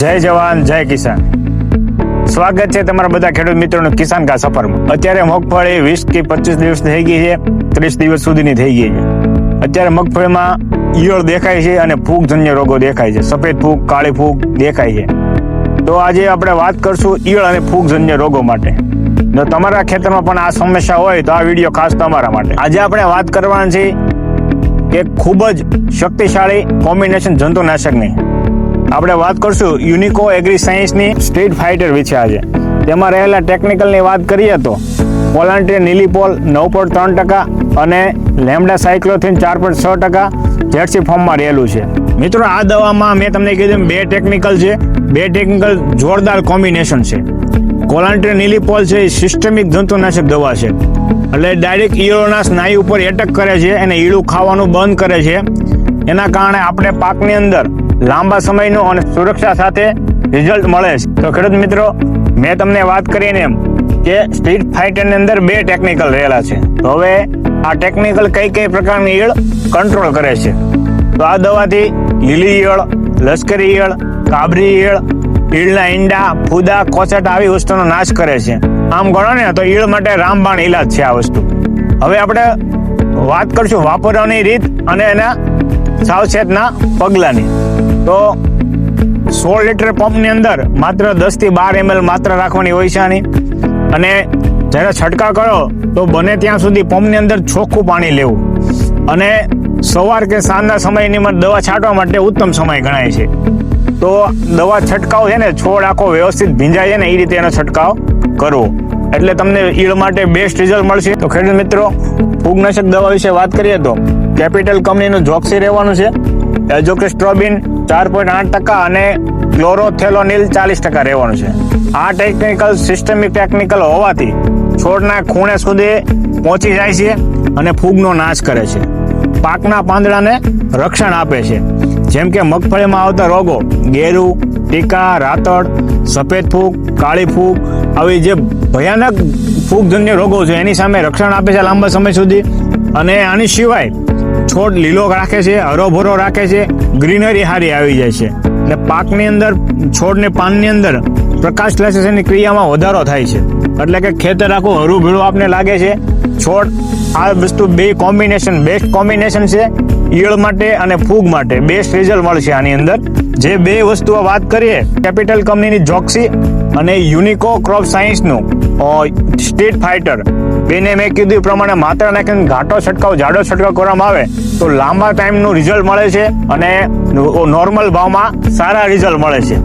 જય જવાન જય કિસાન. સ્વાગત છે તમારા બધા ખેડૂત મિત્રોનું કિસાન કા સફરમાં. અત્યારે મગફળી 20 કે 25 દિવસ થઈ ગઈ છે, 30 દિવસ સુધીની થઈ ગઈ છે. અત્યારે મગફળીમાં ઈયળ દેખાય છે અને ફૂગજન્ય રોગો દેખાય છે. સફેદ ફૂગ, કાળી ફૂગ દેખાય છે. તો આજે આપણે વાત કરશું ઈયળ અને ફૂગજન્ય રોગો માટે. જો તમારા ખેતરમાં પણ આ સમસ્યા હોય તો આ વિડીયો ખાસ તમારા માટે. આજે આપણે વાત કરવાની છે એક ખૂબ જ શક્તિશાળી કોમ્બિનેશન જંતુનાશકની. આપણે વાત કરશું યુનિકો એગ્રી સાયન્સની સ્ટ્રીટ ફાઇટર વિશે. આજે તેમાં રહેલા ટેકનિકલની વાત કરીએ તો પોલાન્ટ્રિયા નિલીપોલ 9.3% અને લેમ્ડા સાયક્લોથિન 4.6% જેડસી ફોર્મમાં રહેલું છે. મિત્રો, આ દવામાં મેં તમને કીધું બે ટેકનિકલ છે. બે ટેકનિકલ જોરદાર કોમ્બિનેશન છે. પોલાન્ટ્રિયા નિલીપોલ છે એ સિસ્ટમિક જંતુનાશક દવા છે, એટલે ડાયરેક્ટ ઈયળોના સ્નાયુ ઉપર એટેક કરે છે અને ઈયળું ખાવાનું બંધ કરે છે. એના કારણે આપણે પાકની અંદર લાંબા સમયનું અને સુરક્ષા સાથે રિઝલ્ટ મળે છે. તો ખેડૂત મિત્રો, મેં તમને વાત કરીને એમ કે સ્ટ્રીટ ફાઇટરની અંદર બે ટેકનિકલ રહેલા છે. તો હવે આ ટેકનિકલ કઈ પ્રકારની ઈયળ કંટ્રોલ કરે છે? તો આ દવાથી લીલી ઈયળ, લશ્કરી ઈયળ, કાબરી ઈયળ, ઈળના ઈંડા, ફૂદા, કોચટ આવી વસ્તુનો નાશ કરે છે. આમ ગણો ને તો ઈયળ માટે રામબાણ ઈલાજ છે આ વસ્તુ. હવે આપણે વાત કરશું વાપરવાની રીત અને એના સાવચેતના પગલાની. તો 16 લીટર પંપની અંદર માત્ર 10 થી 12 ml માત્ર રાખવાની હોય છે આની. અને જ્યારે છંટકાવ કરો તો બને ત્યાં સુધી પંપની અંદર ચોખ્ખું પાણી લેવું. અને સવાર કે સાંજના સમયની દવા છાંટવા માટે ઉત્તમ સમય ગણાય છે. તો દવા છંટકાવ છે ને, છોડ આખો વ્યવસ્થિત ભીંજાય છે ને, એ રીતે એનો છંટકાવ કરવો, એટલે તમને ઈયળ માટે બેસ્ટ રિઝલ્ટ મળશે. તો ખેડૂત મિત્રો, ફૂગનાશક દવા વિશે વાત કરીએ તો કેપિટલ કંપનીનું જોક્સી રહેવાનું છે, એઝોક્રિસ્ટ્રોબિન 4.8% અને ક્લોરોથેલોનિલ 40% રહેવાનું છે. આ ટેકનિકલ સિસ્ટમિક ટેકનિકલ હોવાથી છોડના ખૂણે સુધી પહોંચી જાય છે અને ફૂગનો નાશ કરે છે. પાકના પાંદડાને રક્ષણ આપે છે. જેમ કે મગફળીમાં આવતા રોગો ગેરુ, ટીકા, રાતડ, સફેદ ફૂગ, કાળી ફૂગ, આવી જે ભયાનક ફૂગજન્ય રોગો છે એની સામે રક્ષણ આપે છે લાંબા સમય સુધી. અને આની સિવાય છોડ લીલો રાખે છે, હરોભરો રાખે છે, ગ્રીનરી હારી આવી જાય છે. એટલે પાકની અંદર, છોડને પાનની અંદર પ્રકાશ સંશ્લેષણની ક્રિયામાં વધારો થાય છે. એટલે કે ખેતર આખું હરું આપને લાગે છે. છોડ આ વસ્તુ બે કોમ્બિનેશન બેસ્ટ કોમ્બિનેશન છે. ઈયળ માટે અને ફૂગ માટે બેસ્ટ રિઝલ્ટ મળશે આની અંદર. જે બે વસ્તુઓ વાત કરીએ, કેપિટલ કંપનીની જોક્સી અને યુનિકો ક્રોપ સાયન્સનું સ્ટ્રીટ ફાઇટર, બેને મેં કીધું એ પ્રમાણે માત્ર નાખીને ઘાટો છંટકાવ, જાડો છંટકાવ કરવામાં આવે તો લાંબા ટાઈમનું રિઝલ્ટ મળે છે અને નોર્મલ ભાવમાં સારા રિઝલ્ટ મળે છે.